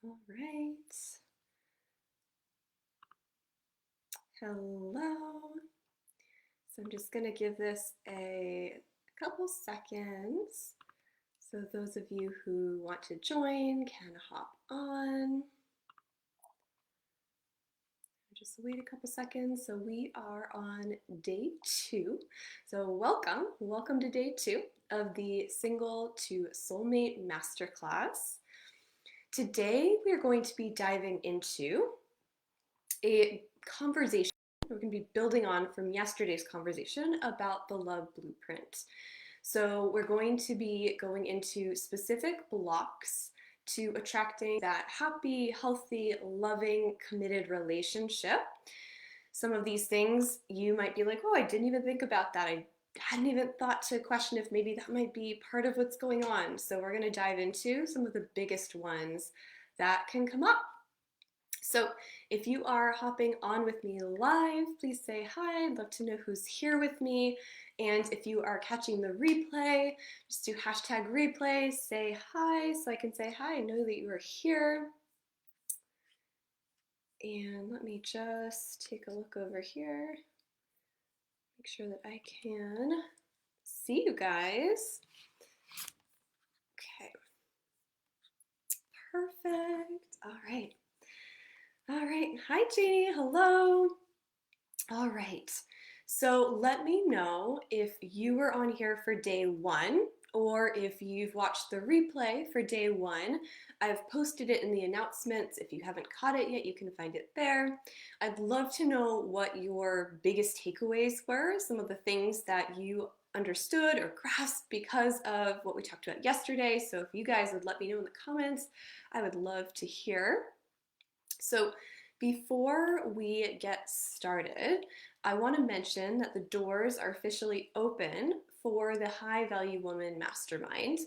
All right. Hello. So I'm just going to give this a couple seconds so those of you who want to join can hop on. Just wait a couple seconds. So we are on day 2. So welcome to day 2 of the Single to Soulmate Masterclass. Today we are going to be diving into a conversation we're going to be building on from yesterday's conversation about the love blueprint. So we're going to be going into specific blocks to attracting that happy, healthy, loving, committed relationship. Some of these things you might be like, oh, I didn't even think about that. I hadn't even thought to question if maybe that might be part of what's going on. So we're going to dive into some of the biggest ones that can come up. So if you are hopping on with me live, please say hi. I'd love to know who's here with me. And if you are catching the replay, just do hashtag replay, say hi so I can say hi and know that you are here. And let me just take a look over here. Make sure that I can see you guys. Okay. Perfect. All right. All right. Hi, Janie. Hello. All right. So let me know if you were on here for day 1 or if you've watched the replay for day 1. I've posted it in the announcements. If you haven't caught it yet, you can find it there. I'd love to know what your biggest takeaways were, some of the things that you understood or grasped because of what we talked about yesterday. So if you guys would let me know in the comments, I would love to hear. So before we get started, I want to mention that the doors are officially open for the High Value Woman Mastermind,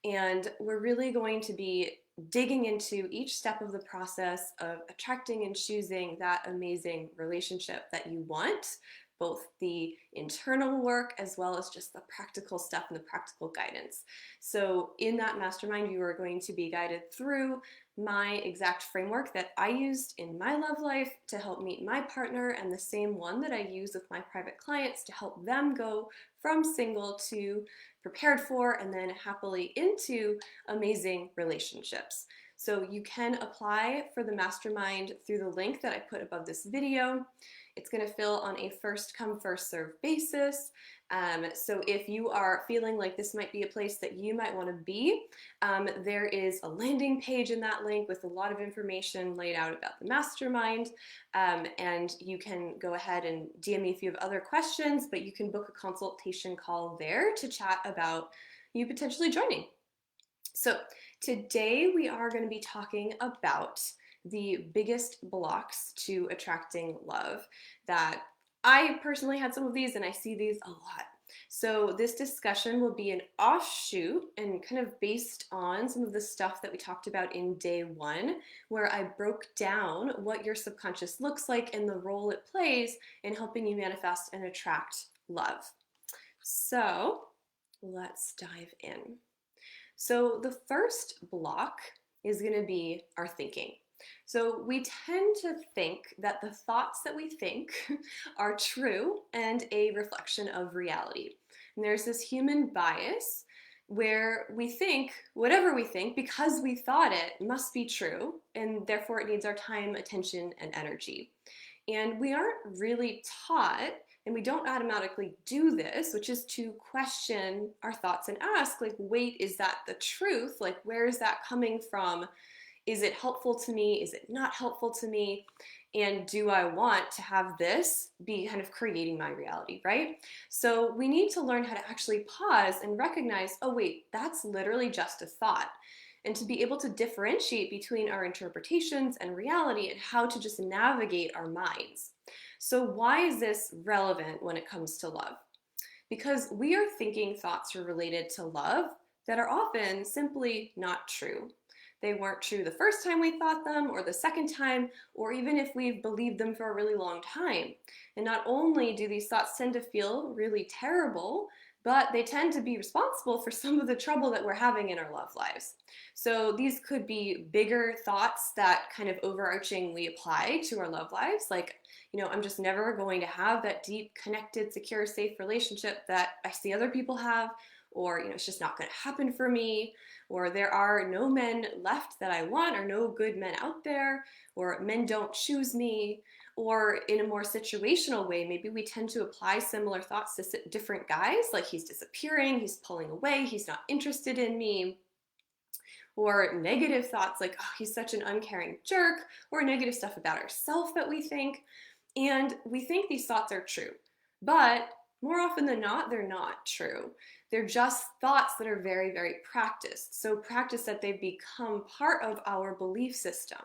and we're really going to be digging into each step of the process of attracting and choosing that amazing relationship that you want, both the internal work as well as just the practical stuff and the practical guidance. So in that mastermind, you are going to be guided through my exact framework that I used in my love life to help meet my partner, and the same one that I use with my private clients to help them go from single to prepared for and then happily into amazing relationships. So you can apply for the mastermind through the link that I put above this video. It's going to fill on a first come, first serve basis. So if you are feeling like this might be a place that you might want to be, there is a landing page in that link with a lot of information laid out about the mastermind. And you can go ahead and DM me if you have other questions, but you can book a consultation call there to chat about you potentially joining. So today we are going to be talking about the biggest blocks to attracting love. That I personally had some of these and I see these a lot. So this discussion will be an offshoot and kind of based on some of the stuff that we talked about in day 1, where I broke down what your subconscious looks like and the role it plays in helping you manifest and attract love. So let's dive in. So the first block is going to be our thinking. So we tend to think that the thoughts that we think are true and a reflection of reality. And there's this human bias where we think whatever we think, because we thought it, must be true, and therefore it needs our time, attention, and energy. And we aren't really taught, and we don't automatically do this, which is to question our thoughts and ask, like, wait, is that the truth? Like, where is that coming from? Is it helpful to me? Is it not helpful to me? And do I want to have this be kind of creating my reality, right? So we need to learn how to actually pause and recognize, oh wait, that's literally just a thought. And to be able to differentiate between our interpretations and reality and how to just navigate our minds. So why is this relevant when it comes to love? Because we are thinking thoughts related to love that are often simply not true. They weren't true the first time we thought them, or the second time, or even if we've believed them for a really long time. And not only do these thoughts tend to feel really terrible, but they tend to be responsible for some of the trouble that we're having in our love lives. So these could be bigger thoughts that kind of overarchingly apply to our love lives, like, I'm just never going to have that deep, connected, secure, safe relationship that I see other people have, or, it's just not going to happen for me, or there are no men left that I want, or no good men out there, or men don't choose me. Or in a more situational way, maybe we tend to apply similar thoughts to different guys, like he's disappearing, he's pulling away, he's not interested in me. Or negative thoughts like, oh, he's such an uncaring jerk, or negative stuff about ourselves that we think. And we think these thoughts are true, but more often than not, they're not true. They're just thoughts that are very, very practiced. So practiced that they've become part of our belief system,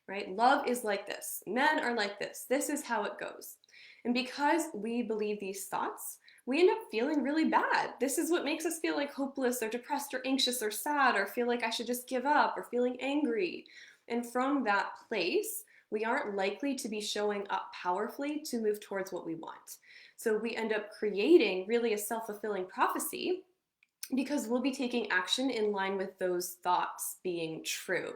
right? Love is like this. Men are like this. This is how it goes. And because we believe these thoughts, we end up feeling really bad. This is what makes us feel like hopeless or depressed or anxious or sad, or feel like I should just give up, or feeling angry. And from that place, we aren't likely to be showing up powerfully to move towards what we want. So we end up creating really a self-fulfilling prophecy, because we'll be taking action in line with those thoughts being true.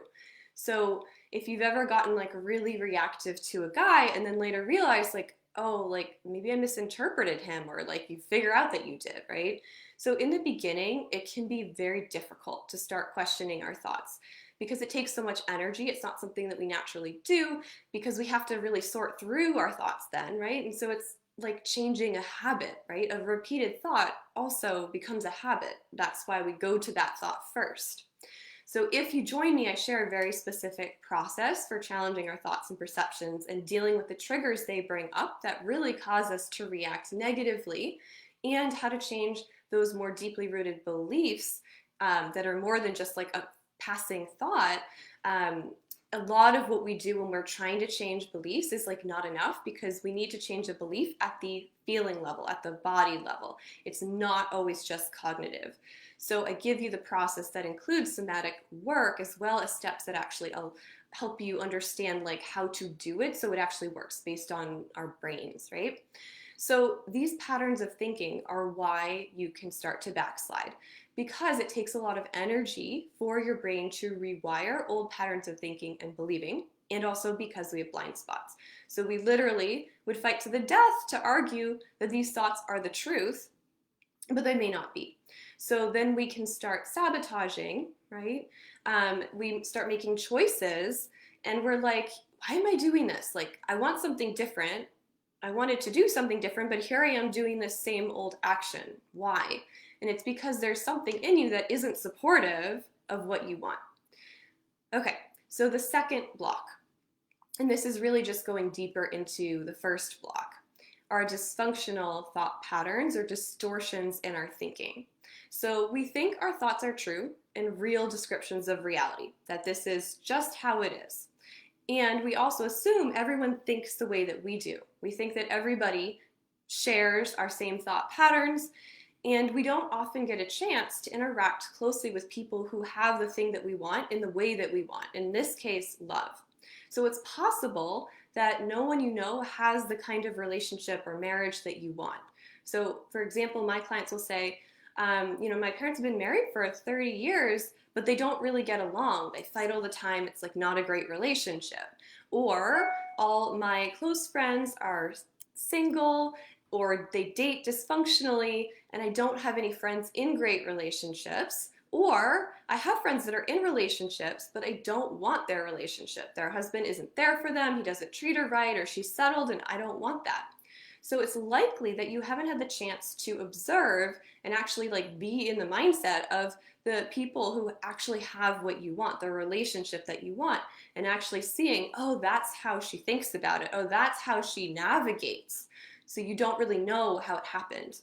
So if you've ever gotten like really reactive to a guy and then later realized like, oh, like maybe I misinterpreted him, or like you figure out that you did, right? So in the beginning, it can be very difficult to start questioning our thoughts, because it takes so much energy. It's not something that we naturally do, because we have to really sort through our thoughts then, right? And so it's like changing a habit, right? A repeated thought also becomes a habit. That's why we go to that thought first. So if you join me, I share a very specific process for challenging our thoughts and perceptions and dealing with the triggers they bring up that really cause us to react negatively, and how to change those more deeply rooted beliefs that are more than just like a passing thought. A lot of what we do when we're trying to change beliefs is like not enough, because we need to change a belief at the feeling level, at the body level. It's not always just cognitive. So I give you the process that includes somatic work, as well as steps that actually help you understand like how to do it so it actually works based on our brains, right? So these patterns of thinking are why you can start to backslide, because it takes a lot of energy for your brain to rewire old patterns of thinking and believing, and also because we have blind spots. So we literally would fight to the death to argue that these thoughts are the truth, but they may not be. So then we can start sabotaging, right? We start making choices, and we're like, why am I doing this? Like, I want something different. I wanted to do something different, but here I am doing this same old action. Why? And it's because there's something in you that isn't supportive of what you want. Okay, so the second block, and this is really just going deeper into the first block, are dysfunctional thought patterns or distortions in our thinking. So we think our thoughts are true and real descriptions of reality, that this is just how it is. And we also assume everyone thinks the way that we do. We think that everybody shares our same thought patterns, and we don't often get a chance to interact closely with people who have the thing that we want in the way that we want, in this case, love. So it's possible that no one you know has the kind of relationship or marriage that you want. So for example, my clients will say, my parents have been married for 30 years, but they don't really get along. They fight all the time. It's like not a great relationship. Or all my close friends are single, or they date dysfunctionally, and I don't have any friends in great relationships. Or I have friends that are in relationships, but I don't want their relationship. Their husband isn't there for them. He doesn't treat her right, or she's settled, and I don't want that. So it's likely that you haven't had the chance to observe and actually like be in the mindset of the people who actually have what you want, the relationship that you want, and actually seeing, oh, that's how she thinks about it. Oh, that's how she navigates. So you don't really know how it happened.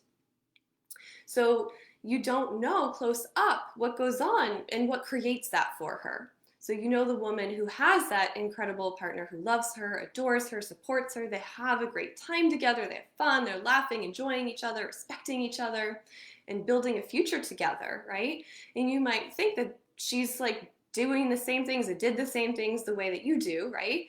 So you don't know close up what goes on and what creates that for her. So you know the woman who has that incredible partner who loves her, adores her, supports her, they have a great time together, they have fun, they're laughing, enjoying each other, respecting each other, and building a future together, right? And you might think that she's like doing the same things and did the same things the way that you do, right?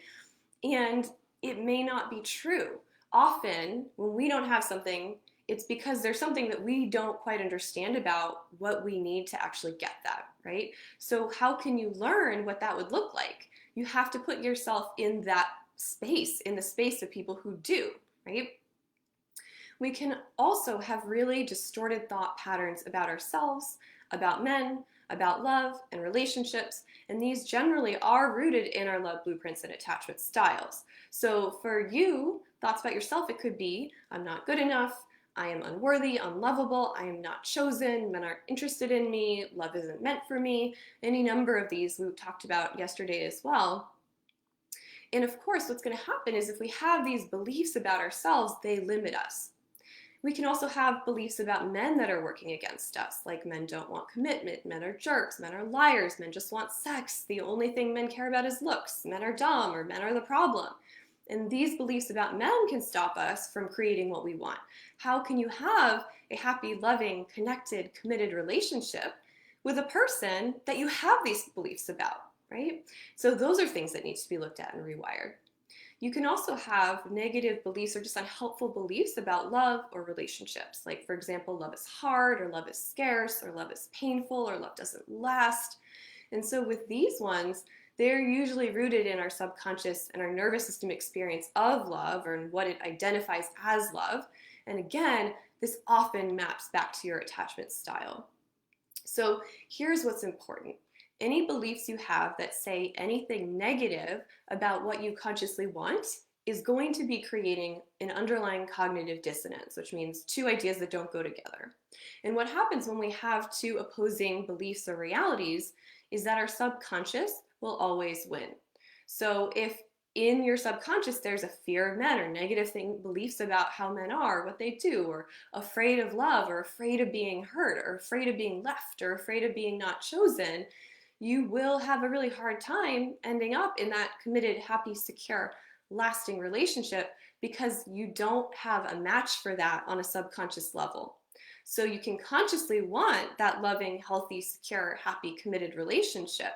And it may not be true. Often, when we don't have something, it's because there's something that we don't quite understand about what we need to actually get that, right? So how can you learn what that would look like? You have to put yourself in that space, in the space of people who do, right? We can also have really distorted thought patterns about ourselves, about men, about love and relationships, and these generally are rooted in our love blueprints and attachment styles. So for you, thoughts about yourself, it could be, I'm not good enough, I am unworthy, unlovable, I am not chosen, men aren't interested in me, love isn't meant for me, any number of these we talked about yesterday as well. And of course, what's going to happen is if we have these beliefs about ourselves, they limit us. We can also have beliefs about men that are working against us, like men don't want commitment, men are jerks, men are liars, men just want sex, the only thing men care about is looks, men are dumb, or men are the problem. And these beliefs about men can stop us from creating what we want. How can you have a happy, loving, connected, committed relationship with a person that you have these beliefs about, right? So those are things that need to be looked at and rewired. You can also have negative beliefs or just unhelpful beliefs about love or relationships. Like, for example, love is hard, or love is scarce, or love is painful, or love doesn't last. And so with these ones, they're usually rooted in our subconscious and our nervous system experience of love, or in what it identifies as love. And again, this often maps back to your attachment style. So here's what's important. Any beliefs you have that say anything negative about what you consciously want is going to be creating an underlying cognitive dissonance, which means two ideas that don't go together. And what happens when we have two opposing beliefs or realities is that our subconscious will always win. So if in your subconscious there's a fear of men or negative beliefs about how men are, what they do, or afraid of love, or afraid of being hurt, or afraid of being left, or afraid of being not chosen, you will have a really hard time ending up in that committed, happy, secure, lasting relationship because you don't have a match for that on a subconscious level. So you can consciously want that loving, healthy, secure, happy, committed relationship,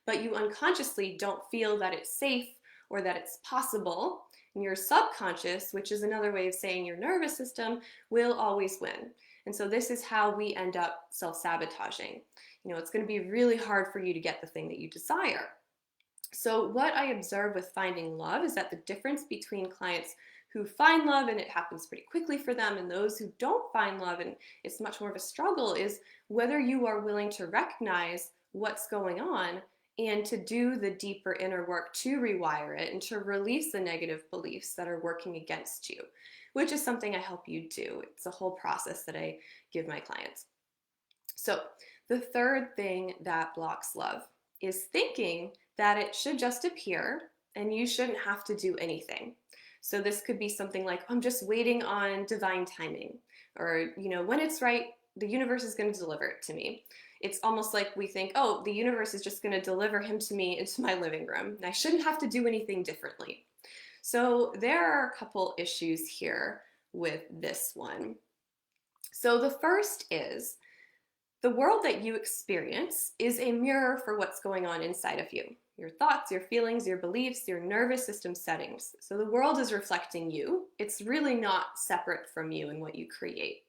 but you unconsciously don't feel that it's safe or that it's possible. And your subconscious, which is another way of saying your nervous system, will always win. And so this is how we end up self-sabotaging. It's going to be really hard for you to get the thing that you desire. So what I observe with finding love is that the difference between clients who find love and it happens pretty quickly for them and those who don't find love and it's much more of a struggle is whether you are willing to recognize what's going on and to do the deeper inner work to rewire it and to release the negative beliefs that are working against you, which is something I help you do. It's a whole process that I give my clients. So the third thing that blocks love is thinking that it should just appear and you shouldn't have to do anything. So this could be something like, I'm just waiting on divine timing, or, when it's right, the universe is going to deliver it to me. It's almost like we think, oh, the universe is just going to deliver him to me into my living room, and I shouldn't have to do anything differently. So there are a couple issues here with this one. So the first is, the world that you experience is a mirror for what's going on inside of you. Your thoughts, your feelings, your beliefs, your nervous system settings. So the world is reflecting you. It's really not separate from you and what you create.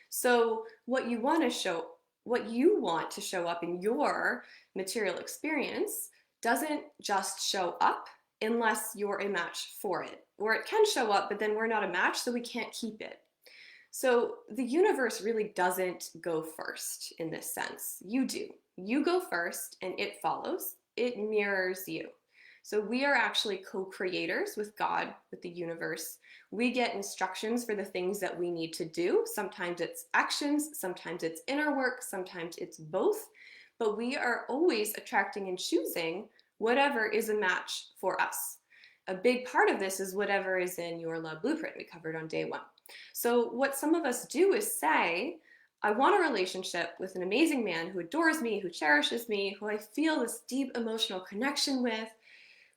So what you want to show up in your material experience doesn't just show up unless you're a match for it. Or it can show up, but then we're not a match, so we can't keep it. So the universe really doesn't go first in this sense. You do. You go first and it follows. It mirrors you. So we are actually co-creators with God, with the universe. We get instructions for the things that we need to do. Sometimes it's actions, sometimes it's inner work, sometimes it's both. But we are always attracting and choosing whatever is a match for us. A big part of this is whatever is in your love blueprint we covered on day 1. So what some of us do is say, I want a relationship with an amazing man who adores me, who cherishes me, who I feel this deep emotional connection with,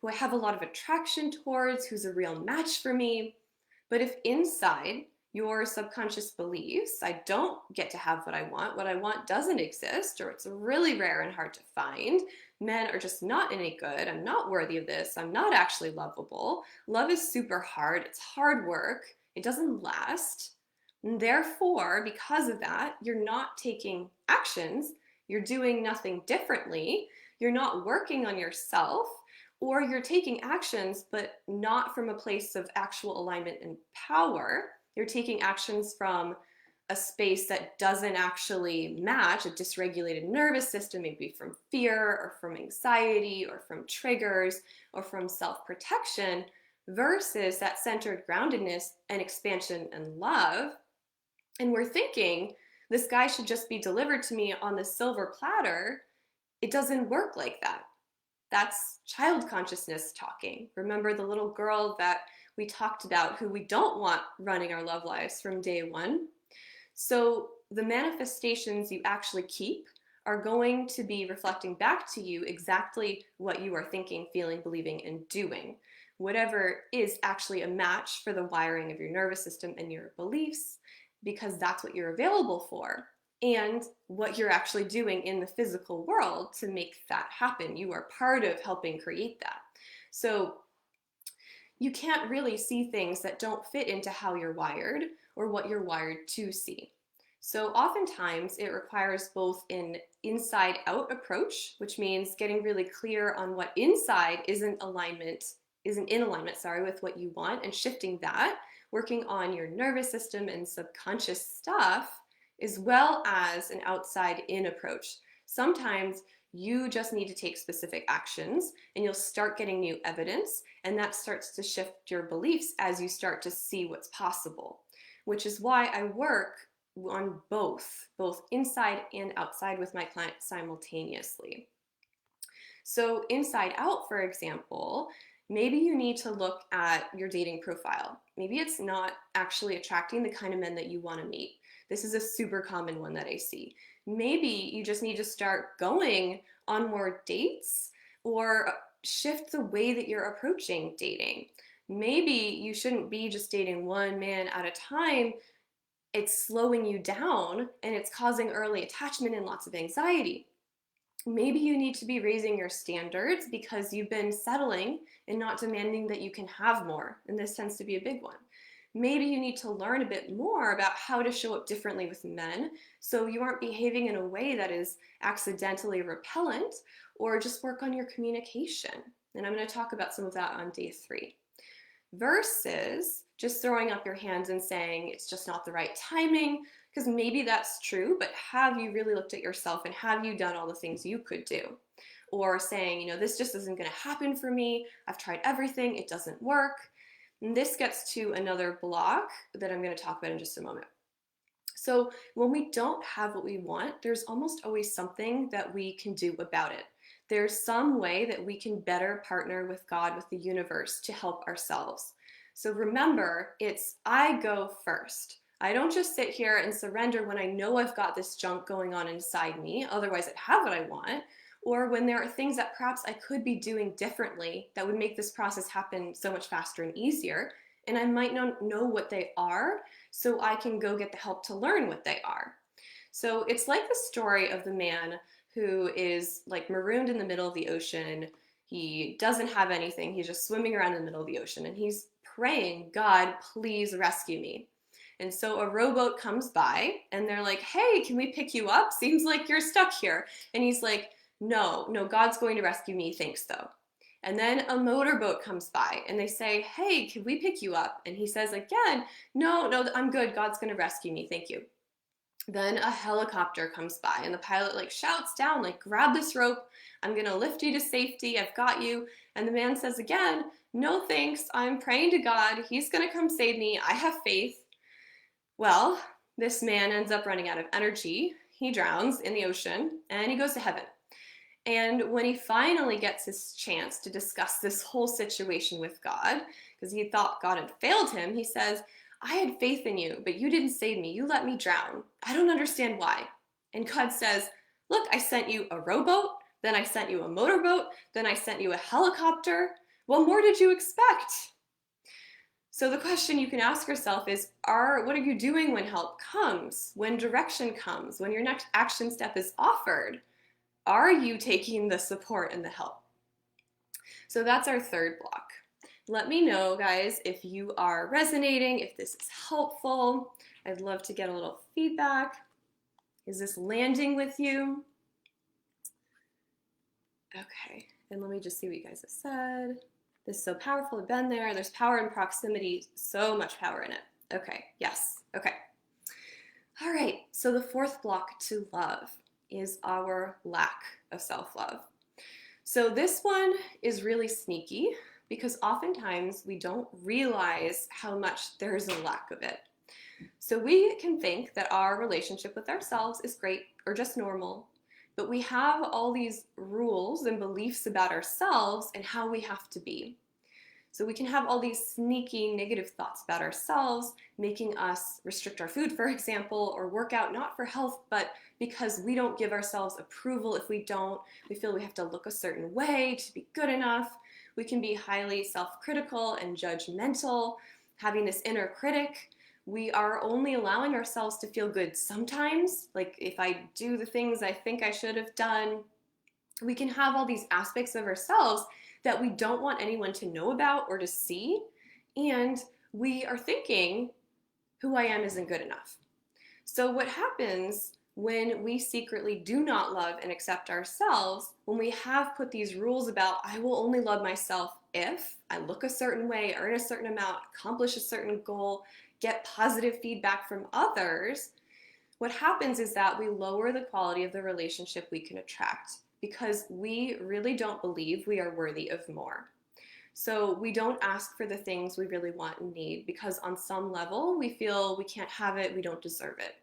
who I have a lot of attraction towards, who's a real match for me. But if inside your subconscious beliefs, I don't get to have what I want doesn't exist, or it's really rare and hard to find, men are just not any good, I'm not worthy of this, I'm not actually lovable, love is super hard, it's hard work, it doesn't last. And therefore, because of that, you're not taking actions, you're doing nothing differently, you're not working on yourself, or you're taking actions, but not from a place of actual alignment and power. You're taking actions from a space that doesn't actually match a dysregulated nervous system, maybe from fear or from anxiety or from triggers or from self-protection, versus that centered groundedness and expansion and love. And we're thinking this guy should just be delivered to me on the silver platter. It doesn't work like that. That's child consciousness talking. Remember the little girl that we talked about who we don't want running our love lives from day one? So the manifestations you actually keep are going to be reflecting back to you exactly what you are thinking, feeling, believing, and doing. Whatever is actually a match for the wiring of your nervous system and your beliefs, because that's what you're available for, and what you're actually doing in the physical world to make that happen. You are part of helping create that. So you can't really see things that don't fit into how you're wired or what you're wired to see. So oftentimes it requires both an inside out approach, which means getting really clear on what inside isn't in alignment, with what you want, and shifting that, working on your nervous system and subconscious stuff, as well as an outside in approach. Sometimes you just need to take specific actions and you'll start getting new evidence, and that starts to shift your beliefs as you start to see what's possible, which is why I work on both inside and outside with my clients simultaneously. So inside out, for example, maybe you need to look at your dating profile. Maybe it's not actually attracting the kind of men that you want to meet. This is a super common one that I see. Maybe you just need to start going on more dates or shift the way that you're approaching dating. Maybe you shouldn't be just dating one man at a time. It's slowing you down and it's causing early attachment and lots of anxiety. Maybe you need to be raising your standards because you've been settling and not demanding that you can have more, and this tends to be a big one. Maybe you need to learn a bit more about how to show up differently with men so you aren't behaving in a way that is accidentally repellent, or just work on your communication. And I'm going to talk about some of that on day 3. Versus just throwing up your hands and saying it's just not the right timing, because maybe that's true, but have you really looked at yourself and have you done all the things you could do? Or saying, this just isn't going to happen for me. I've tried everything. It doesn't work. And this gets to another block that I'm going to talk about in just a moment. So when we don't have what we want, there's almost always something that we can do about it. There's some way that we can better partner with God, with the universe, to help ourselves. So remember, it's I go first. I don't just sit here and surrender when I know I've got this junk going on inside me, otherwise I'd have what I want, or when there are things that perhaps I could be doing differently that would make this process happen so much faster and easier, and I might not know what they are, so I can go get the help to learn what they are. So it's like the story of the man who is like marooned in the middle of the ocean. He doesn't have anything. He's just swimming around in the middle of the ocean, and he's praying, God, please rescue me. And so a rowboat comes by and they're like, hey, can we pick you up? Seems like you're stuck here. And he's like, no, God's going to rescue me, thanks though. And then a motorboat comes by and they say, hey, can we pick you up? And he says again, no, I'm good. God's going to rescue me, thank you. Then a helicopter comes by and the pilot shouts down, grab this rope. I'm going to lift you to safety. I've got you. And the man says again, no thanks. I'm praying to God. He's going to come save me. I have faith. Well, this man ends up running out of energy. He drowns in the ocean and he goes to heaven. And when he finally gets his chance to discuss this whole situation with God, because he thought God had failed him, he says, I had faith in you, but you didn't save me. You let me drown. I don't understand why. And God says, look, I sent you a rowboat, then I sent you a motorboat, then I sent you a helicopter. What more did you expect? So the question you can ask yourself is, what are you doing when help comes, when direction comes, when your next action step is offered? Are you taking the support and the help? So that's our third block. Let me know, guys, if you are resonating, if this is helpful. I'd love to get a little feedback. Is this landing with you? Okay, and let me just see what you guys have said. This is so powerful. I've been there. There's power in proximity. So much power in it. Okay, yes. Okay. All right, so the fourth block to love is our lack of self-love. So this one is really sneaky because oftentimes we don't realize how much there's a lack of it. So we can think that our relationship with ourselves is great or just normal, but we have all these rules and beliefs about ourselves and how we have to be. So we can have all these sneaky negative thoughts about ourselves, making us restrict our food, for example, or work out not for health, but because we don't give ourselves approval. If we don't, we feel we have to look a certain way to be good enough. We can be highly self-critical and judgmental, having this inner critic. We are only allowing ourselves to feel good sometimes, like if I do the things I think I should have done. We can have all these aspects of ourselves that we don't want anyone to know about or to see, and we are thinking, who I am isn't good enough. So what happens when we secretly do not love and accept ourselves, when we have put these rules about, I will only love myself if I look a certain way, earn a certain amount, accomplish a certain goal, get positive feedback from others, what happens is that we lower the quality of the relationship we can attract because we really don't believe we are worthy of more. So we don't ask for the things we really want and need because on some level we feel we can't have it, we don't deserve it.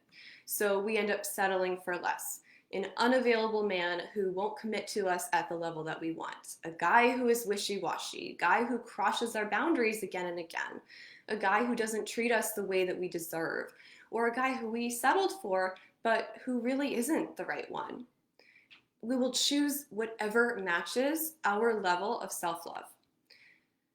So we end up settling for less. An unavailable man who won't commit to us at the level that we want. A guy who is wishy-washy. A guy who crosses our boundaries again and again. A guy who doesn't treat us the way that we deserve. Or a guy who we settled for but who really isn't the right one. We will choose whatever matches our level of self-love.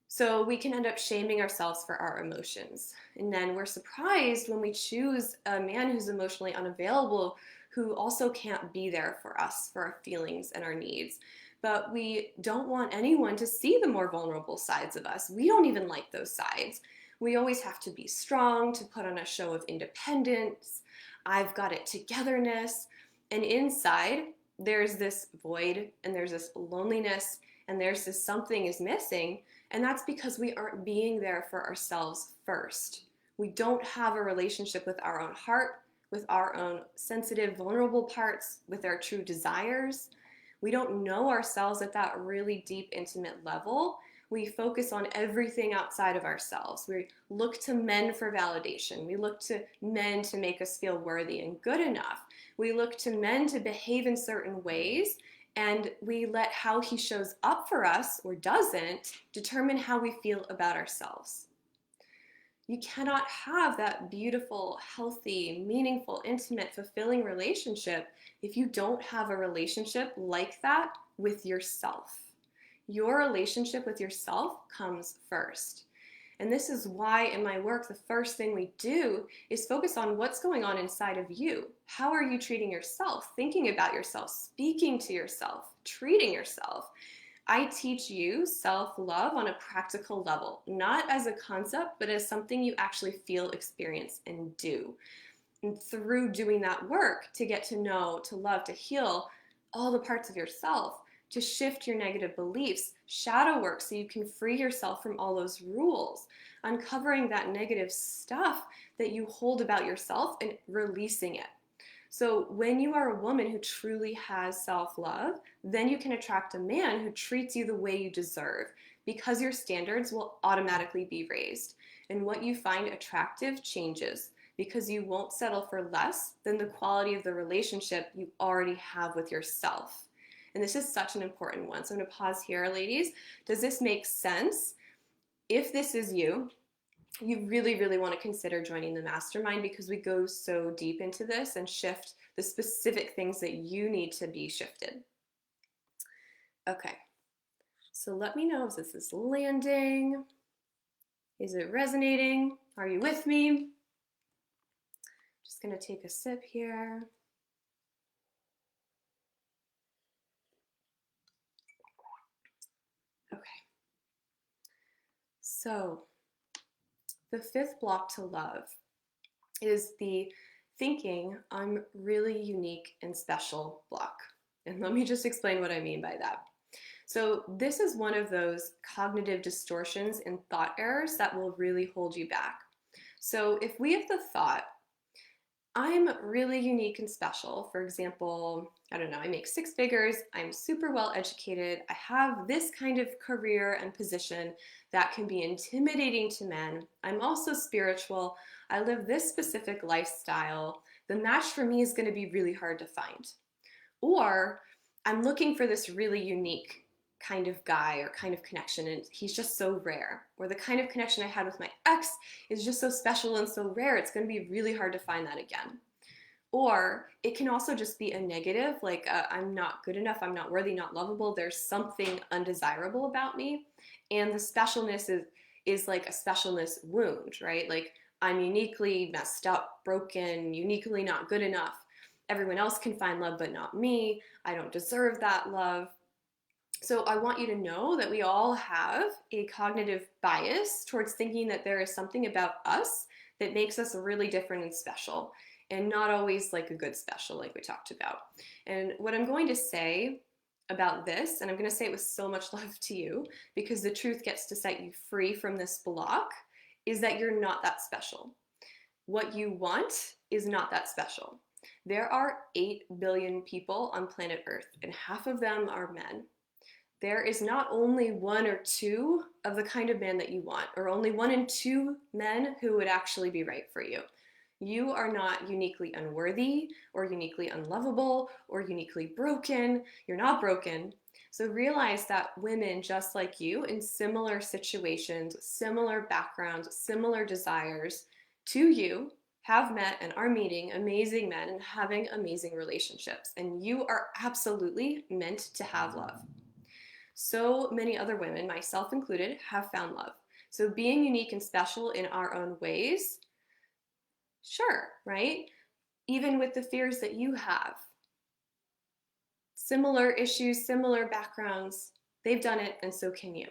So we can end up shaming ourselves for our emotions. And then we're surprised when we choose a man who's emotionally unavailable, who also can't be there for us, for our feelings and our needs. But we don't want anyone to see the more vulnerable sides of us. We don't even like those sides. We always have to be strong, to put on a show of independence, I've got it togetherness. And inside, there's this void and there's this loneliness and there's this something is missing, and that's because we aren't being there for ourselves first. We don't have a relationship with our own heart, with our own sensitive, vulnerable parts, with our true desires. We don't know ourselves at that really deep, intimate level. We focus on everything outside of ourselves. We look to men for validation. We look to men to make us feel worthy and good enough. We look to men to behave in certain ways, and we let how he shows up for us or doesn't determine how we feel about ourselves. You cannot have that beautiful, healthy, meaningful, intimate, fulfilling relationship if you don't have a relationship like that with yourself. Your relationship with yourself comes first. And this is why in my work, the first thing we do is focus on what's going on inside of you. How are you treating yourself, thinking about yourself, speaking to yourself, treating yourself? I teach you self-love on a practical level, not as a concept, but as something you actually feel, experience, and do. And through doing that work to get to know, to love, to heal all the parts of yourself, to shift your negative beliefs, shadow work so you can free yourself from all those rules, uncovering that negative stuff that you hold about yourself and releasing it. So when you are a woman who truly has self-love, then you can attract a man who treats you the way you deserve because your standards will automatically be raised. And what you find attractive changes because you won't settle for less than the quality of the relationship you already have with yourself. And this is such an important one. So I'm going to pause here, ladies. Does this make sense? If this is you, you really, really want to consider joining the mastermind because we go so deep into this and shift the specific things that you need to be shifted. Okay, so let me know if this is landing. Is it resonating? Are you with me? Just going to take a sip here. Okay, so the fifth block to love is the thinking I'm really unique and special block. And let me just explain what I mean by that. So, this is one of those cognitive distortions and thought errors that will really hold you back. So, if we have the thought, I'm really unique and special. For example, I don't know, I make six figures, I'm super well educated, I have this kind of career and position that can be intimidating to men. I'm also spiritual, I live this specific lifestyle. The match for me is going to be really hard to find. Or I'm looking for this really unique kind of guy or kind of connection and he's just so rare. Or the kind of connection I had with my ex is just so special and so rare, it's going to be really hard to find that again. Or it can also just be a negative, like I'm not good enough, I'm not worthy, not lovable, there's something undesirable about me. And the specialness is like a specialness wound, right? Like I'm uniquely messed up, broken, uniquely not good enough. Everyone else can find love, but not me. I don't deserve that love. So I want you to know that we all have a cognitive bias towards thinking that there is something about us that makes us really different and special, and not always like a good special like we talked about. And what I'm going to say about this, and I'm going to say it with so much love to you because the truth gets to set you free from this block, is that you're not that special. What you want is not that special. There are 8 billion people on planet Earth, and half of them are men. There is not only one or two of the kind of man that you want, or only 1 in 2 men who would actually be right for you. You are not uniquely unworthy, or uniquely unlovable, or uniquely broken. You're not broken. So realize that women just like you in similar situations, similar backgrounds, similar desires to you have met and are meeting amazing men and having amazing relationships. And you are absolutely meant to have love. So many other women, myself included, have found love. So being unique and special in our own ways, sure, right? Even with the fears that you have. Similar issues, similar backgrounds, they've done it and so can you.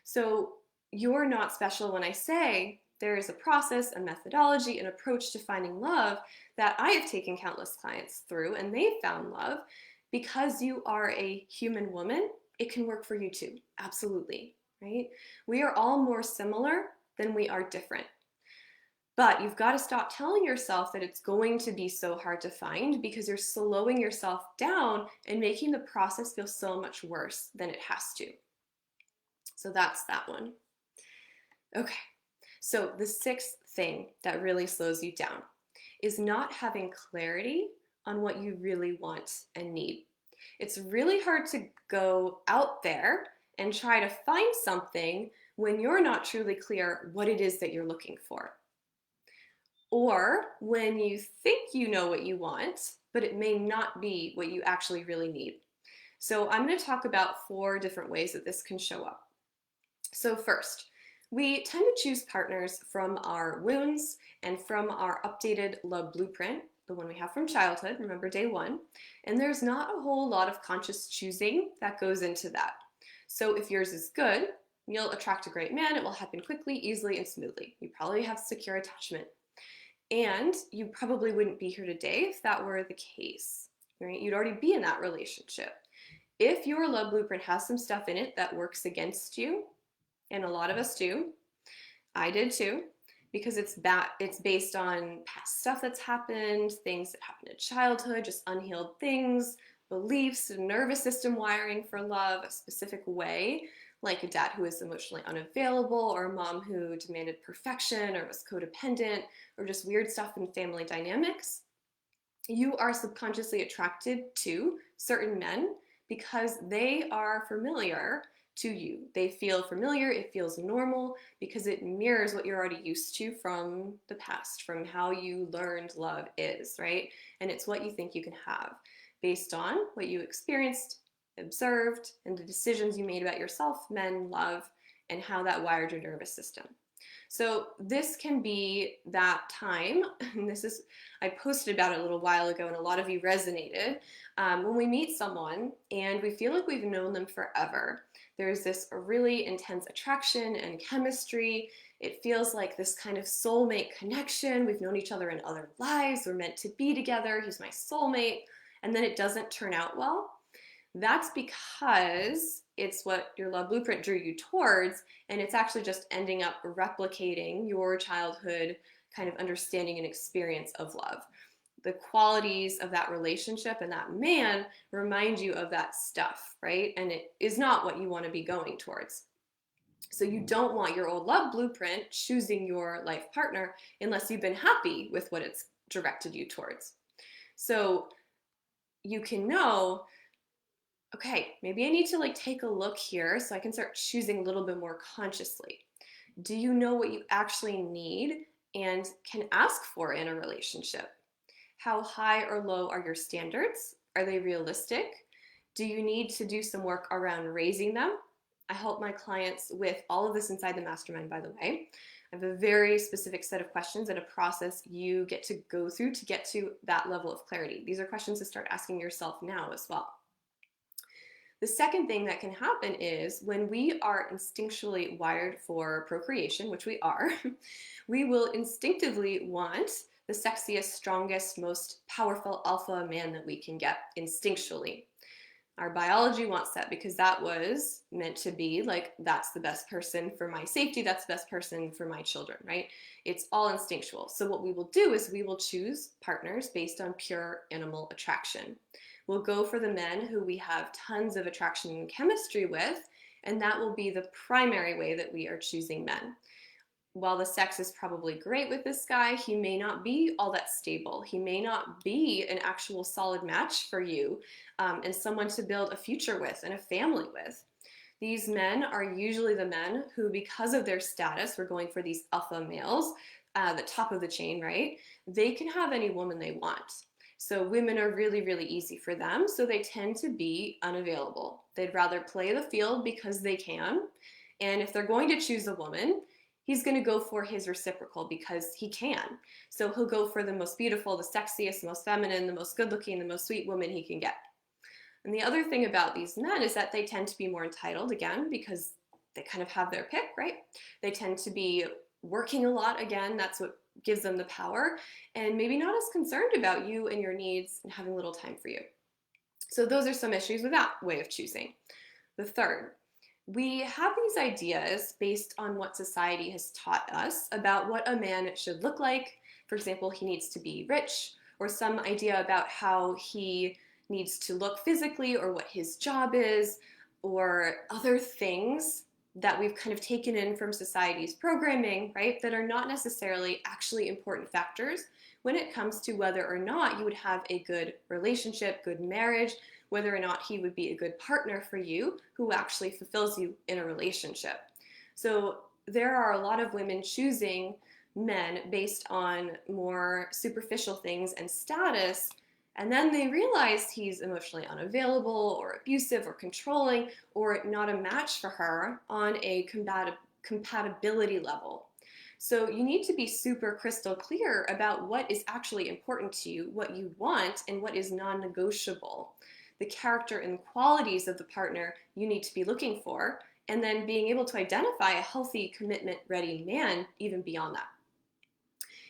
So you're not special when I say there is a process, a methodology, an approach to finding love that I have taken countless clients through and they've found love. Because you are a human woman, it can work for you too, absolutely, right? We are all more similar than we are different. But you've got to stop telling yourself that it's going to be so hard to find because you're slowing yourself down and making the process feel so much worse than it has to. So that's that one. Okay, so the 6th thing that really slows you down is not having clarity on what you really want and need. It's really hard to go out there and try to find something when you're not truly clear what it is that you're looking for. Or when you think you know what you want, but it may not be what you actually really need. So I'm going to talk about 4 different ways that this can show up. So first, we tend to choose partners from our wounds and from our updated love blueprint, the one we have from childhood, remember day 1, and there's not a whole lot of conscious choosing that goes into that. So if yours is good, you'll attract a great man, it will happen quickly, easily, and smoothly. You probably have secure attachment. And you probably wouldn't be here today if that were the case, right? You'd already be in that relationship. If your love blueprint has some stuff in it that works against you, and a lot of us do, I did too, because it's based on past stuff that's happened, things that happened in childhood, just unhealed things, beliefs, nervous system wiring for love, a specific way, like a dad who was emotionally unavailable, or a mom who demanded perfection or was codependent, or just weird stuff in family dynamics. You are subconsciously attracted to certain men because they are familiar to you. They feel familiar, it feels normal because it mirrors what you're already used to from the past, from how you learned love is, right? And it's what you think you can have based on what you experienced, observed, and the decisions you made about yourself, men, love, and how that wired your nervous system. So this can be that time, and I posted about it a little while ago and a lot of you resonated, when we meet someone and we feel like we've known them forever. There's this really intense attraction and chemistry. It feels like this kind of soulmate connection. We've known each other in other lives. We're meant to be together. He's my soulmate. And then it doesn't turn out well. That's because it's what your love blueprint drew you towards, and it's actually just ending up replicating your childhood kind of understanding and experience of love. The qualities of that relationship and that man remind you of that stuff, right? And it is not what you want to be going towards. So you don't want your old love blueprint choosing your life partner unless you've been happy with what it's directed you towards. So you can know, okay, maybe I need to like take a look here so I can start choosing a little bit more consciously. Do you know what you actually need and can ask for in a relationship? How high or low are your standards? Are they realistic? Do you need to do some work around raising them? I help my clients with all of this inside the mastermind, by the way. I have a very specific set of questions and a process you get to go through to get to that level of clarity. These are questions to start asking yourself now as well. The second thing that can happen is when we are instinctually wired for procreation, which we are, we will instinctively want the sexiest, strongest, most powerful alpha man that we can get instinctually. Our biology wants that because that was meant to be like, that's the best person for my safety, that's the best person for my children, right? It's all instinctual. So what we will do is we will choose partners based on pure animal attraction. We'll go for the men who we have tons of attraction and chemistry with, and that will be the primary way that we are choosing men. While the sex is probably great with this guy, he may not be all that stable. He may not be an actual solid match for you and someone to build a future with and a family with. These men are usually the men who, because of their status, we're going for these alpha males, the top of the chain, right? They can have any woman they want. So women are really, really easy for them, so they tend to be unavailable. They'd rather play the field because they can, and if they're going to choose a woman, he's going to go for his reciprocal because he can. So he'll go for the most beautiful, the sexiest, the most feminine, the most good-looking, the most sweet woman he can get. And the other thing about these men is that they tend to be more entitled, again, because they kind of have their pick, right? They tend to be working a lot, again, that's what gives them the power, and maybe not as concerned about you and your needs and having little time for you. So those are some issues with that way of choosing. The third, we have these ideas based on what society has taught us about what a man should look like. For example, he needs to be rich, or some idea about how he needs to look physically, or what his job is, or other things that we've kind of taken in from society's programming, right, that are not necessarily actually important factors when it comes to whether or not you would have a good relationship, good marriage, whether or not he would be a good partner for you who actually fulfills you in a relationship. So there are a lot of women choosing men based on more superficial things and status, and then they realize he's emotionally unavailable or abusive or controlling or not a match for her on a compatibility level. So you need to be super crystal clear about what is actually important to you, what you want, and what is non-negotiable. The character and qualities of the partner you need to be looking for, and then being able to identify a healthy, commitment-ready man even beyond that.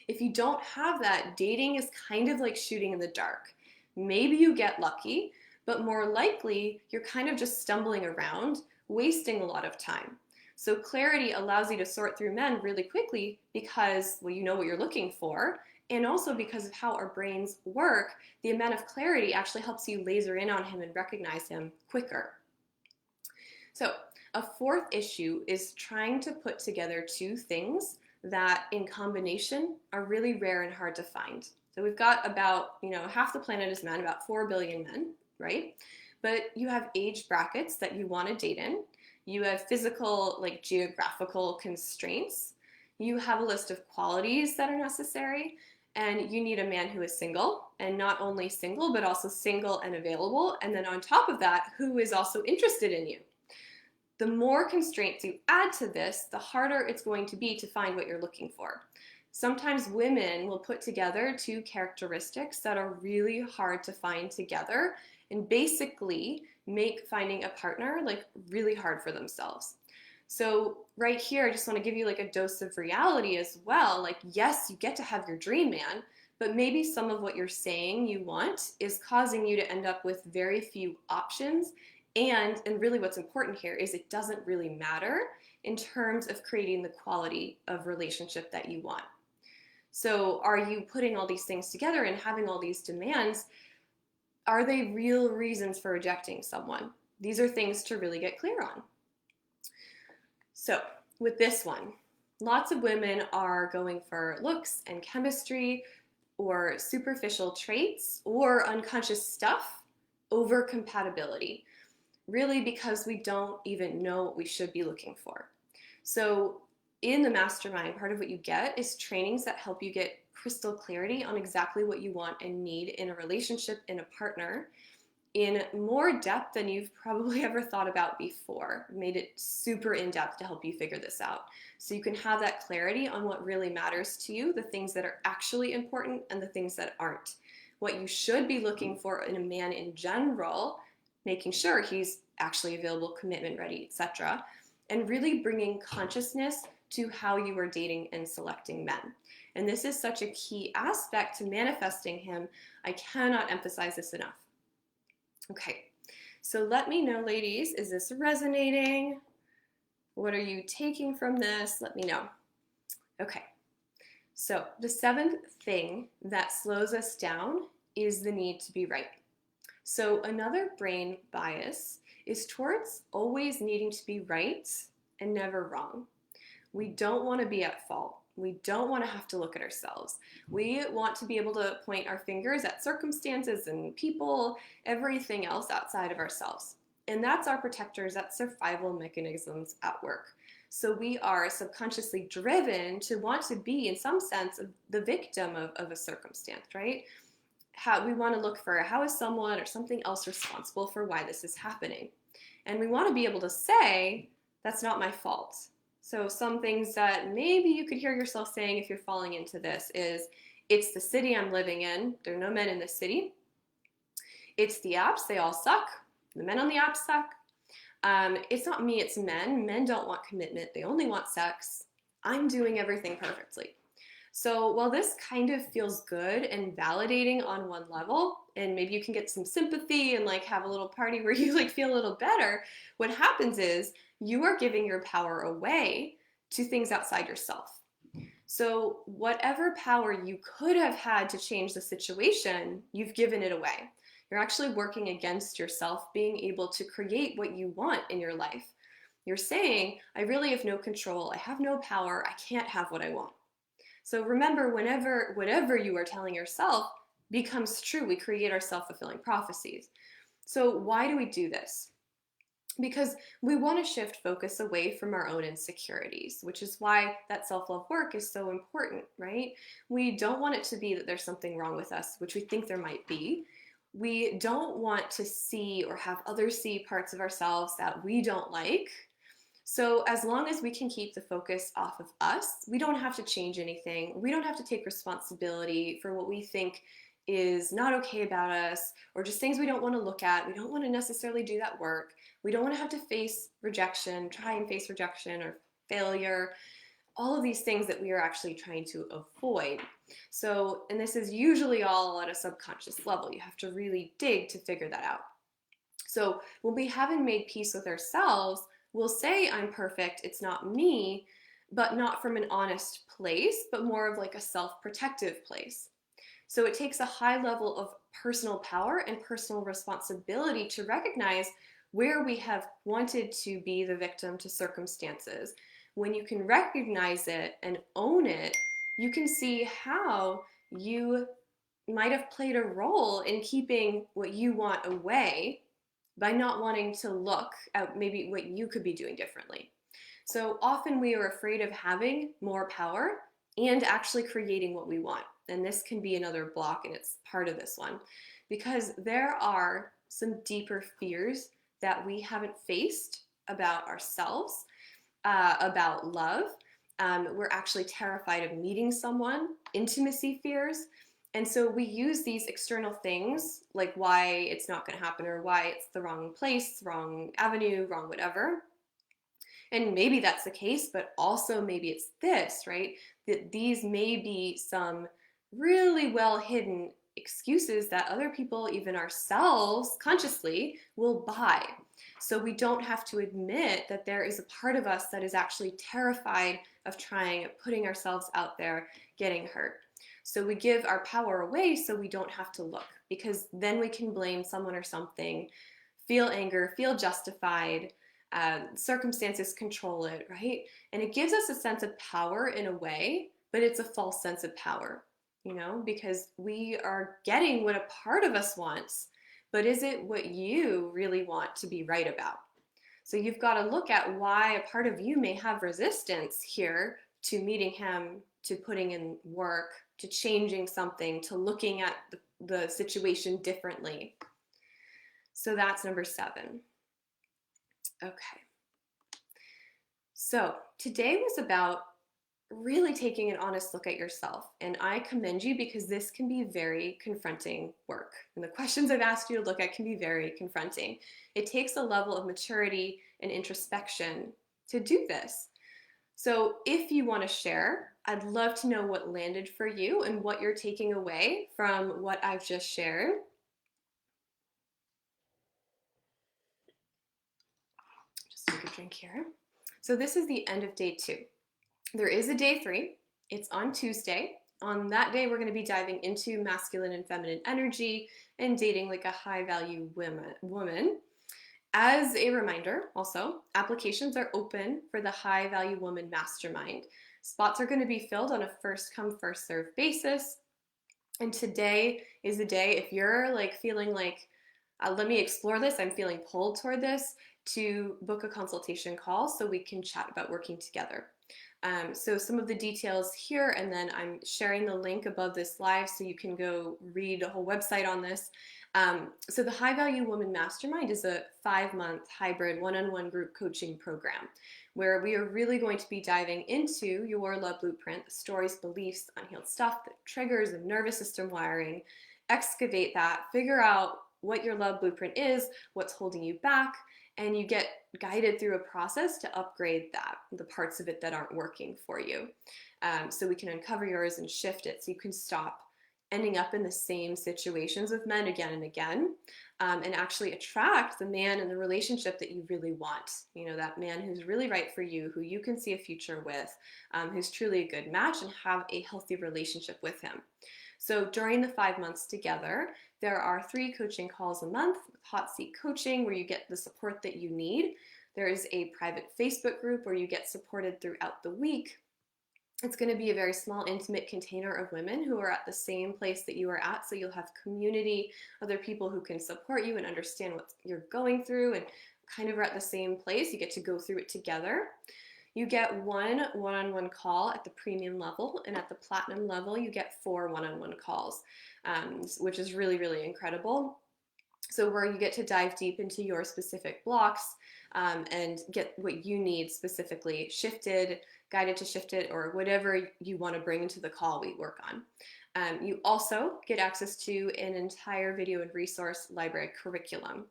If you don't have that, dating is kind of like shooting in the dark. Maybe you get lucky, but more likely you're kind of just stumbling around, wasting a lot of time. So clarity allows you to sort through men really quickly because, well, you know what you're looking for, and also because of how our brains work, the amount of clarity actually helps you laser in on him and recognize him quicker. So a fourth issue is trying to put together two things that in combination are really rare and hard to find. So we've got about, half the planet is men, about 4 billion men, right? But you have age brackets that you want to date in. You have physical, like geographical constraints. You have a list of qualities that are necessary. And you need a man who is single, and not only single, but also single and available. And then on top of that, who is also interested in you. The more constraints you add to this, the harder it's going to be to find what you're looking for. Sometimes women will put together two characteristics that are really hard to find together and basically make finding a partner like really hard for themselves. So right here, I just want to give you like a dose of reality as well. Like, yes, you get to have your dream man, but maybe some of what you're saying you want is causing you to end up with very few options. And really what's important here is it doesn't really matter in terms of creating the quality of relationship that you want. So are you putting all these things together and having all these demands? Are they real reasons for rejecting someone? These are things to really get clear on. So with this one, lots of women are going for looks and chemistry or superficial traits or unconscious stuff over compatibility, really because we don't even know what we should be looking for. So in the mastermind, part of what you get is trainings that help you get crystal clarity on exactly what you want and need in a relationship, in a partner, in more depth than you've probably ever thought about before. Made it super in depth to help you figure this out. So you can have that clarity on what really matters to you, the things that are actually important and the things that aren't. What you should be looking for in a man in general, making sure he's actually available, commitment ready, etc. And really bringing consciousness to how you are dating and selecting men. And this is such a key aspect to manifesting him. I cannot emphasize this enough. Okay, so let me know, ladies, is this resonating? What are you taking from this? Let me know. Okay, so the seventh thing that slows us down is the need to be right. So another brain bias is towards always needing to be right and never wrong. We don't want to be at fault. We don't want to have to look at ourselves. We want to be able to point our fingers at circumstances and people, everything else outside of ourselves. And that's our protectors, that's survival mechanisms at work. So we are subconsciously driven to want to be, in some sense, the victim of a circumstance, right? How we want to look for how is someone or something else responsible for why this is happening. And we want to be able to say, that's not my fault. So some things that maybe you could hear yourself saying if you're falling into this is, it's the city I'm living in. There are no men in this city. It's the apps. They all suck. The men on the apps suck. It's not me, it's men. Men don't want commitment. They only want sex. I'm doing everything perfectly. So while this kind of feels good and validating on one level, and maybe you can get some sympathy and like have a little party where you like feel a little better, what happens is you are giving your power away to things outside yourself. So whatever power you could have had to change the situation, you've given it away. You're actually working against yourself being able to create what you want in your life. You're saying, I really have no control. I have no power. I can't have what I want. So remember, whatever you are telling yourself becomes true. We create our self-fulfilling prophecies. So why do we do this? Because we want to shift focus away from our own insecurities, which is why that self-love work is so important, right? We don't want it to be that there's something wrong with us, which we think there might be. We don't want to see or have others see parts of ourselves that we don't like. So as long as we can keep the focus off of us, we don't have to change anything. We don't have to take responsibility for what we think is not okay about us, or just things we don't want to look at. We don't want to necessarily do that work. We don't want to have to face rejection, try and face rejection or failure, all of these things that we are actually trying to avoid. So, and this is usually all at a subconscious level. You have to really dig to figure that out. So when we haven't made peace with ourselves, we'll say I'm perfect, it's not me, but not from an honest place, but more of like a self-protective place. So it takes a high level of personal power and personal responsibility to recognize where we have wanted to be the victim to circumstances. When you can recognize it and own it, you can see how you might have played a role in keeping what you want away by not wanting to look at maybe what you could be doing differently. So often we are afraid of having more power and actually creating what we want. And this can be another block, and it's part of this one, because there are some deeper fears that we haven't faced about ourselves, about love. We're actually terrified of meeting someone, intimacy fears. And so we use these external things, like why it's not going to happen or why it's the wrong place, wrong avenue, wrong whatever, And maybe that's the case, but also maybe it's this, right? That these may be some really well hidden excuses that other people, even ourselves consciously, will buy. So we don't have to admit that there is a part of us that is actually terrified of trying, putting ourselves out there, getting hurt. So we give our power away so we don't have to look, because then we can blame someone or something, feel anger, feel justified, circumstances control it, right? And it gives us a sense of power in a way, but it's a false sense of power, because we are getting what a part of us wants, but is it what you really want to be right about? So you've got to look at why a part of you may have resistance here to meeting him, to putting in work, to changing something, to looking at the situation differently. So that's number 7. Okay. So today was about really taking an honest look at yourself. And I commend you because this can be very confronting work. And the questions I've asked you to look at can be very confronting. It takes a level of maturity and introspection to do this. So if you want to share, I'd love to know what landed for you and what you're taking away from what I've just shared. Just take a drink here. So this is the end of day 2. There is a day 3. It's on Tuesday. On that day, we're going to be diving into masculine and feminine energy and dating like a high-value woman. As a reminder, also, applications are open for the High Value Woman Mastermind. Spots are going to be filled on a first-come, first-served basis. And today is the day, if you're like feeling like, let me explore this, I'm feeling pulled toward this, to book a consultation call so we can chat about working together. So some of the details here, and then I'm sharing the link above this live so you can go read a whole website on this. So the High Value Woman Mastermind is a 5-month hybrid one-on-one group coaching program where we are really going to be diving into your love blueprint, the stories, beliefs, unhealed stuff, the triggers and nervous system wiring, excavate that, figure out what your love blueprint is, what's holding you back, and you get guided through a process to upgrade that, the parts of it that aren't working for you. So we can uncover yours and shift it so you can stop ending up in the same situations with men again and again, and actually attract the man in the relationship that you really want. That man who's really right for you, who you can see a future with, who's truly a good match, and have a healthy relationship with him. So during the 5 months together, there are 3 coaching calls a month, hot seat coaching, where you get the support that you need. There is a private Facebook group where you get supported throughout the week. It's going to be a very small, intimate container of women who are at the same place that you are at. So you'll have community, other people who can support you and understand what you're going through and kind of are at the same place. You get to go through it together. You get one-on-one call at the premium level, and at the platinum level, you get 4 one-on-one calls, which is really, really incredible. So where you get to dive deep into your specific blocks and get what you need specifically shifted, guided to shift it, or whatever you want to bring into the call we work on. You also get access to an entire video and resource library curriculum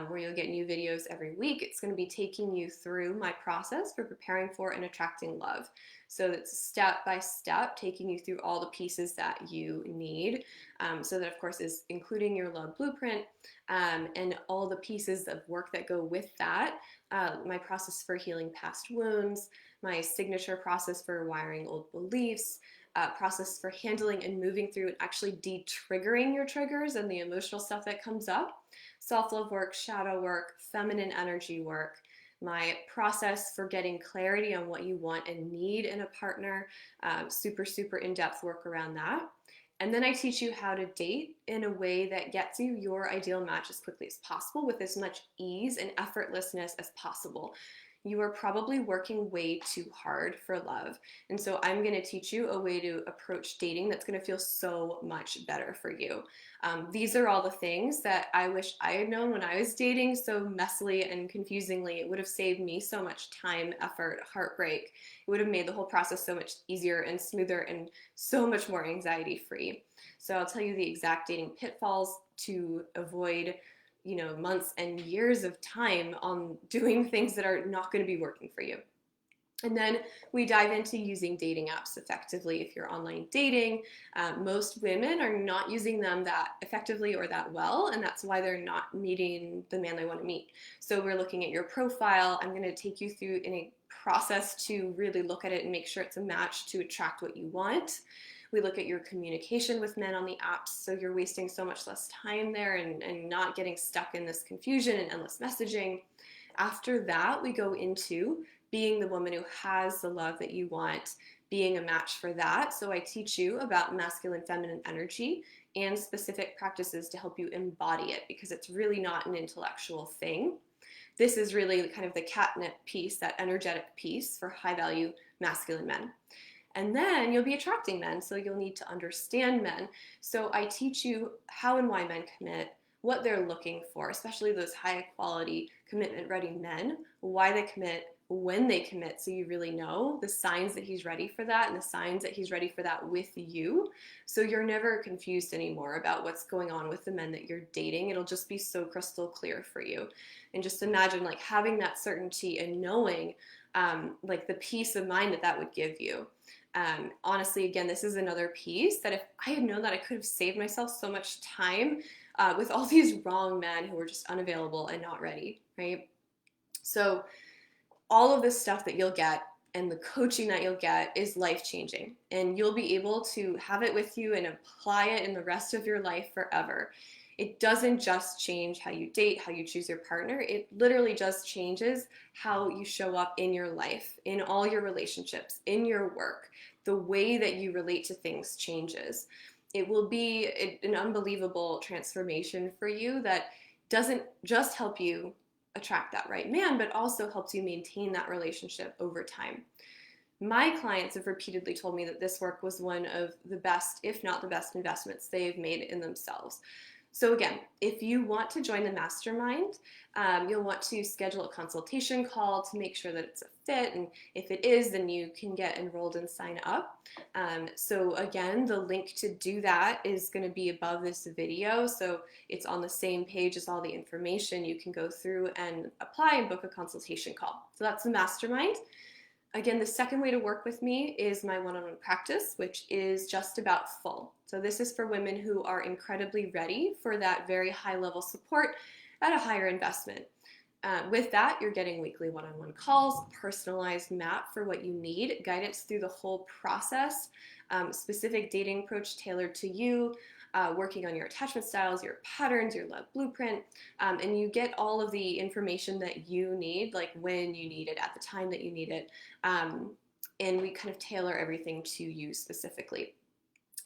where you'll get new videos every week. It's going to be taking you through my process for preparing for and attracting love. So it's step by step, taking you through all the pieces that you need. So that, of course, is including your love blueprint and all the pieces of work that go with that. My process for healing past wounds, my signature process for wiring old beliefs, process for handling and moving through and actually de-triggering your triggers and the emotional stuff that comes up, self-love work, shadow work, feminine energy work, my process for getting clarity on what you want and need in a partner, super, super in-depth work around that. And then I teach you how to date in a way that gets you your ideal match as quickly as possible with as much ease and effortlessness as possible. You are probably working way too hard for love. And so I'm going to teach you a way to approach dating that's going to feel so much better for you. These are all the things that I wish I had known when I was dating so messily and confusingly. It would have saved me so much time, effort, heartbreak. It would have made the whole process so much easier and smoother and so much more anxiety free. So I'll tell you the exact dating pitfalls to avoid months and years of time on doing things that are not going to be working for you. And then we dive into using dating apps effectively. If you're online dating, most women are not using them that effectively or that well, and that's why they're not meeting the man they want to meet. So we're looking at your profile. I'm going to take you through in a process to really look at it and make sure it's a match to attract what you want. We look at your communication with men on the apps, so you're wasting so much less time there and not getting stuck in this confusion and endless messaging. After that, we go into being the woman who has the love that you want, being a match for that. So I teach you about masculine, feminine energy and specific practices to help you embody it, because it's really not an intellectual thing. This is really kind of the catnip piece, that energetic piece for high value masculine men. And then you'll be attracting men, so you'll need to understand men. So I teach you how and why men commit, what they're looking for, especially those high quality commitment ready men, why they commit, when they commit, so you really know the signs that he's ready for that and the signs that he's ready for that with you. So you're never confused anymore about what's going on with the men that you're dating. It'll just be so crystal clear for you. And just imagine like having that certainty and knowing like the peace of mind that that would give you. Honestly, again, this is another piece that if I had known that, I could have saved myself so much time with all these wrong men who were just unavailable and not ready, right? So all of this stuff that you'll get and the coaching that you'll get is life-changing, and you'll be able to have it with you and apply it in the rest of your life forever. It doesn't just change how you date, how you choose your partner. It literally just changes how you show up in your life, in all your relationships, in your work. The way that you relate to things changes. It will be an unbelievable transformation for you that doesn't just help you attract that right man, but also helps you maintain that relationship over time. My clients have repeatedly told me that this work was one of the best, if not the best, investments they've made in themselves. So again, if you want to join the mastermind, you'll want to schedule a consultation call to make sure that it's a fit. And if it is, then you can get enrolled and sign up. So again, the link to do that is going to be above this video. So it's on the same page as all the information. You can go through and apply and book a consultation call. So that's the mastermind. Again, the second way to work with me is my one-on-one practice, which is just about full. So this is for women who are incredibly ready for that very high level support at a higher investment. With that, you're getting weekly one-on-one calls, personalized map for what you need, guidance through the whole process, specific dating approach tailored to you, working on your attachment styles, your patterns, your love blueprint, and you get all of the information that you need, like when you need it, at the time that you need it, and we kind of tailor everything to you specifically.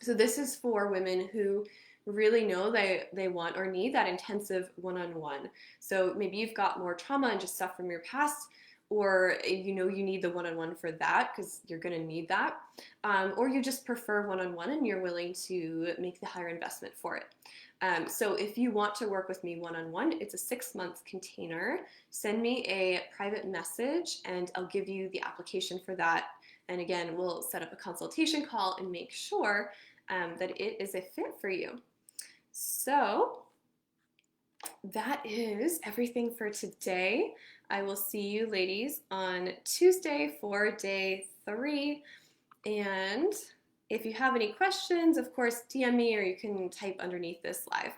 So this is for women who really know they want or need that intensive one-on-one. So maybe you've got more trauma and just stuff from your past, or you need the one-on-one for that because you're going to need that, or you just prefer one-on-one and you're willing to make the higher investment for it. So if you want to work with me one-on-one, it's a 6-month container. Send me a private message and I'll give you the application for that. And again, we'll set up a consultation call and make sure that it is a fit for you. So that is everything for today. I will see you ladies on Tuesday for day 3. And if you have any questions, of course, DM me or you can type underneath this live.